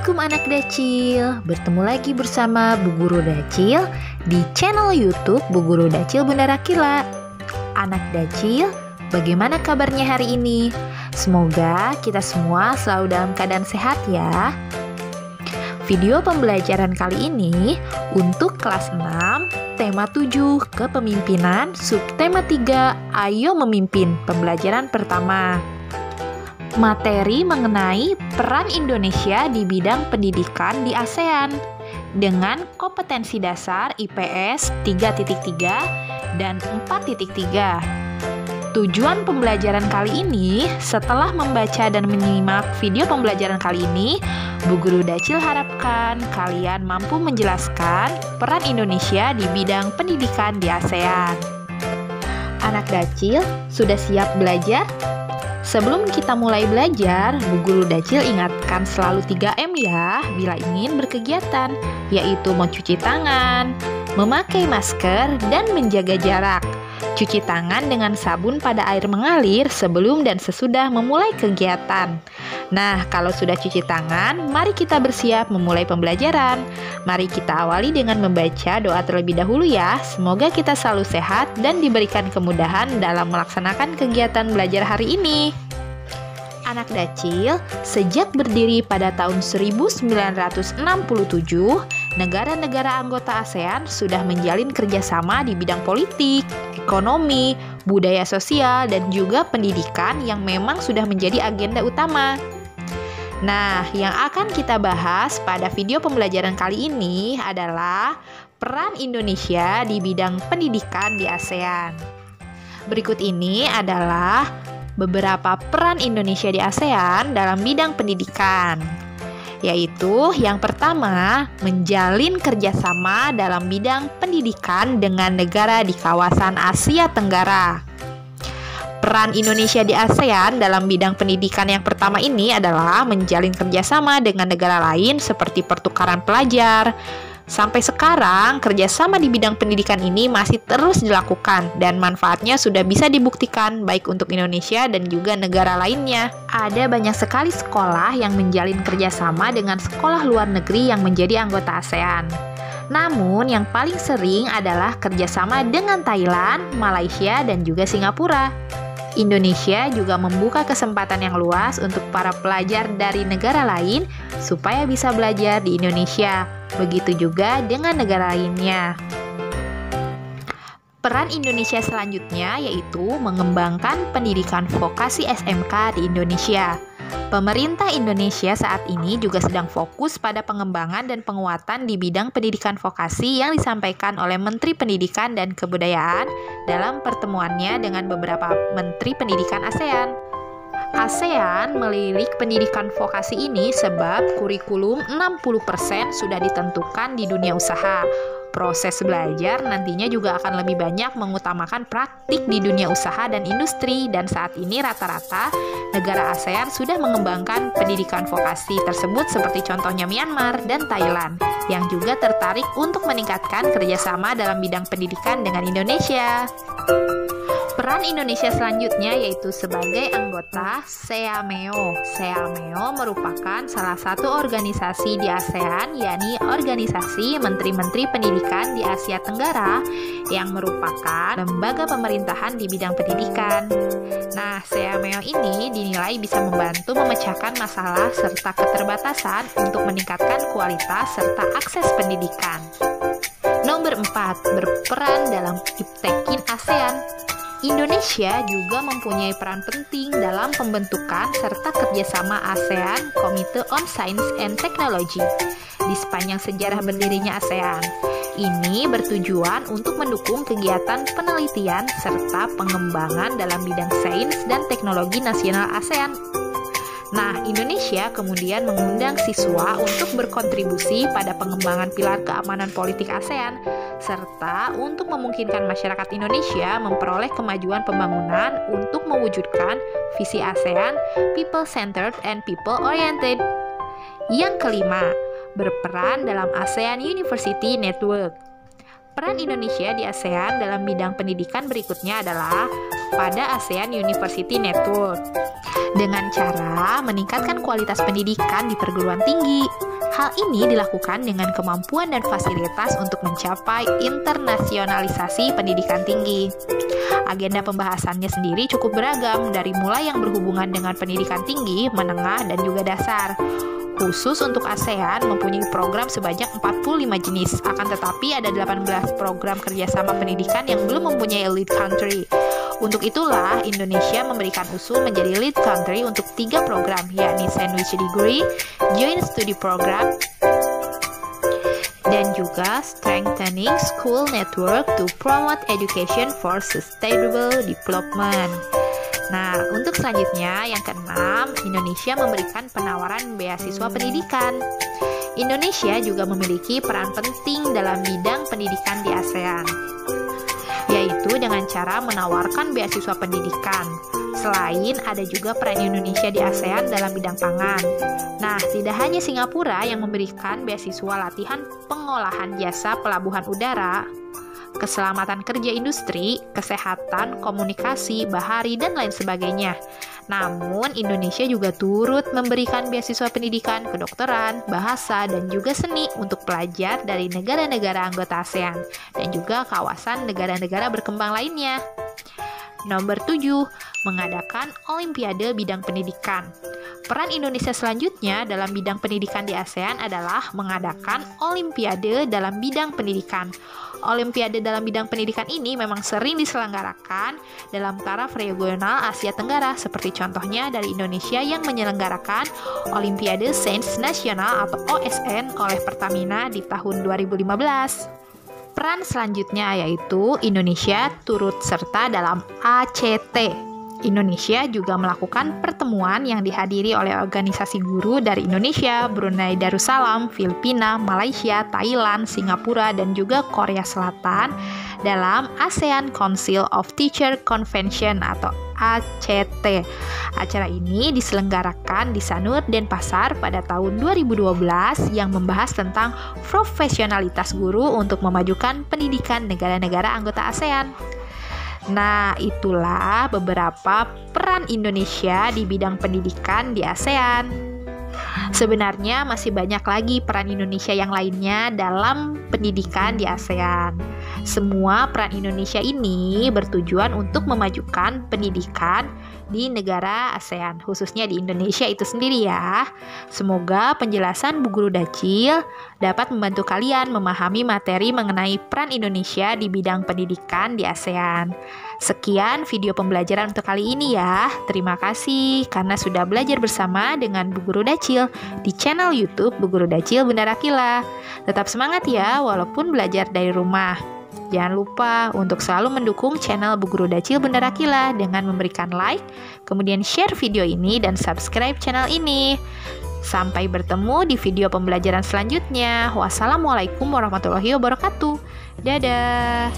Assalamualaikum anak Dacil. Bertemu lagi bersama Bu Guru Dacil di channel YouTube Bu Guru Dacil Bunda Rakila. Anak Dacil, bagaimana kabarnya hari ini? Semoga kita semua selalu dalam keadaan sehat ya. Video pembelajaran kali ini untuk kelas 6, tema 7, kepemimpinan, subtema 3, ayo memimpin, pembelajaran pertama. Materi mengenai peran Indonesia di bidang pendidikan di ASEAN dengan kompetensi dasar IPS 3.3 dan 4.3. Tujuan pembelajaran kali ini, setelah membaca dan menyimak video pembelajaran kali ini, Bu Guru Dacil harapkan kalian mampu menjelaskan peran Indonesia di bidang pendidikan di ASEAN. Anak Dacil, sudah siap belajar? Sebelum kita mulai belajar, Bu Guru Dacil ingatkan selalu 3M ya bila ingin berkegiatan, yaitu mencuci tangan, memakai masker, dan menjaga jarak. Cuci tangan dengan sabun pada air mengalir sebelum dan sesudah memulai kegiatan. Nah, kalau sudah cuci tangan, mari kita bersiap memulai pembelajaran. Mari kita awali dengan membaca doa terlebih dahulu ya. Semoga kita selalu sehat dan diberikan kemudahan dalam melaksanakan kegiatan belajar hari ini. Anak Dacil, sejak berdiri pada tahun 1967, negara-negara anggota ASEAN sudah menjalin kerjasama di bidang politik, ekonomi, budaya sosial, dan juga pendidikan yang memang sudah menjadi agenda utama. Nah, yang akan kita bahas pada video pembelajaran kali ini adalah peran Indonesia di bidang pendidikan di ASEAN. Berikut ini adalah beberapa peran Indonesia di ASEAN dalam bidang pendidikan, yaitu yang pertama, menjalin kerjasama dalam bidang pendidikan dengan negara di kawasan Asia Tenggara. Peran Indonesia di ASEAN dalam bidang pendidikan yang pertama ini adalah menjalin kerjasama dengan negara lain seperti pertukaran pelajar. Sampai sekarang, kerjasama di bidang pendidikan ini masih terus dilakukan dan manfaatnya sudah bisa dibuktikan baik untuk Indonesia dan juga negara lainnya. Ada banyak sekali sekolah yang menjalin kerjasama dengan sekolah luar negeri yang menjadi anggota ASEAN. Namun, yang paling sering adalah kerjasama dengan Thailand, Malaysia, dan juga Singapura. Indonesia juga membuka kesempatan yang luas untuk para pelajar dari negara lain supaya bisa belajar di Indonesia. Begitu juga dengan negara lainnya. Peran Indonesia selanjutnya yaitu mengembangkan pendidikan vokasi SMK di Indonesia. Pemerintah Indonesia saat ini juga sedang fokus pada pengembangan dan penguatan di bidang pendidikan vokasi yang disampaikan oleh Menteri Pendidikan dan Kebudayaan dalam pertemuannya dengan beberapa Menteri Pendidikan ASEAN. ASEAN melirik pendidikan vokasi ini sebab kurikulum 60% sudah ditentukan di dunia usaha. Proses belajar nantinya juga akan lebih banyak mengutamakan praktik di dunia usaha dan industri, dan saat ini rata-rata negara ASEAN sudah mengembangkan pendidikan vokasi tersebut seperti contohnya Myanmar dan Thailand yang juga tertarik untuk meningkatkan kerjasama dalam bidang pendidikan dengan Indonesia. Peran Indonesia selanjutnya yaitu sebagai anggota SEAMEO. SEAMEO merupakan salah satu organisasi di ASEAN, yakni Organisasi Menteri-Menteri Pendidikan di Asia Tenggara yang merupakan lembaga pemerintahan di bidang pendidikan. Nah, SEAMEO ini dinilai bisa membantu memecahkan masalah serta keterbatasan untuk meningkatkan kualitas serta akses pendidikan. Nomor 4, berperan dalam Iptekin ASEAN. Indonesia juga mempunyai peran penting dalam pembentukan serta kerjasama ASEAN Committee on Science and Technology di sepanjang sejarah berdirinya ASEAN. Ini bertujuan untuk mendukung kegiatan penelitian serta pengembangan dalam bidang sains dan teknologi nasional ASEAN. Nah, Indonesia kemudian mengundang siswa untuk berkontribusi pada pengembangan pilar keamanan politik ASEAN, serta untuk memungkinkan masyarakat Indonesia memperoleh kemajuan pembangunan untuk mewujudkan visi ASEAN People-Centered and People-Oriented. Yang kelima, berperan dalam ASEAN University Network. Peran Indonesia di ASEAN dalam bidang pendidikan berikutnya adalah pada ASEAN University Network dengan cara meningkatkan kualitas pendidikan di perguruan tinggi, Hal ini dilakukan dengan kemampuan dan fasilitas untuk mencapai internasionalisasi pendidikan tinggi. Agenda pembahasannya sendiri cukup beragam, dari mulai yang berhubungan dengan pendidikan tinggi, menengah, dan juga dasar. Khusus untuk ASEAN mempunyai program sebanyak 45 jenis, akan tetapi ada 18 program kerjasama pendidikan yang belum mempunyai lead country. Untuk itulah, Indonesia memberikan usul menjadi lead country untuk 3 program, yakni Sandwich Degree, Joint Study Program, dan juga Strengthening School Network to Promote Education for Sustainable Development. Nah, untuk selanjutnya, yang keenam, Indonesia memberikan penawaran beasiswa pendidikan. Indonesia juga memiliki peran penting dalam bidang pendidikan di ASEAN, yaitu dengan cara menawarkan beasiswa pendidikan. Selain ada juga peran Indonesia di ASEAN dalam bidang pangan. Nah, tidak hanya Singapura yang memberikan beasiswa latihan pengolahan jasa pelabuhan udara, keselamatan kerja industri, kesehatan, komunikasi, bahari, dan lain sebagainya. Namun, Indonesia juga turut memberikan beasiswa pendidikan, kedokteran, bahasa, dan juga seni untuk pelajar dari negara-negara anggota ASEAN dan juga kawasan negara-negara berkembang lainnya. Nomor 7, mengadakan Olimpiade bidang pendidikan. Peran Indonesia selanjutnya dalam bidang pendidikan di ASEAN adalah mengadakan Olimpiade dalam bidang pendidikan. Olimpiade dalam bidang pendidikan ini memang sering diselenggarakan dalam taraf regional Asia Tenggara, seperti contohnya dari Indonesia yang menyelenggarakan Olimpiade Sains Nasional atau OSN oleh Pertamina di tahun 2015. Peran selanjutnya yaitu Indonesia turut serta dalam ACT. Indonesia juga melakukan pertemuan yang dihadiri oleh organisasi guru dari Indonesia, Brunei Darussalam, Filipina, Malaysia, Thailand, Singapura, dan juga Korea Selatan dalam ASEAN Council of Teacher Convention atau ACT. Acara ini diselenggarakan di Sanur, Denpasar pada tahun 2012 yang membahas tentang profesionalitas guru untuk memajukan pendidikan negara-negara anggota ASEAN. Nah, itulah beberapa peran Indonesia di bidang pendidikan di ASEAN. Sebenarnya masih banyak lagi peran Indonesia yang lainnya dalam pendidikan di ASEAN. Semua peran Indonesia ini bertujuan untuk memajukan pendidikan di negara ASEAN, khususnya di Indonesia itu sendiri ya. Semoga penjelasan Bu Guru Dacil dapat membantu kalian memahami materi mengenai peran Indonesia di bidang pendidikan di ASEAN. Sekian video pembelajaran untuk kali ini ya. Terima kasih karena sudah belajar bersama dengan Bu Guru Dacil di channel YouTube Bu Guru Dacil Bunda Rakila. Tetap semangat ya walaupun belajar dari rumah. Jangan lupa untuk selalu mendukung channel Bu Guru Dacil Bunda Rakila dengan memberikan like, kemudian share video ini dan subscribe channel ini. Sampai bertemu di video pembelajaran selanjutnya. Wassalamualaikum warahmatullahi wabarakatuh. Dadah.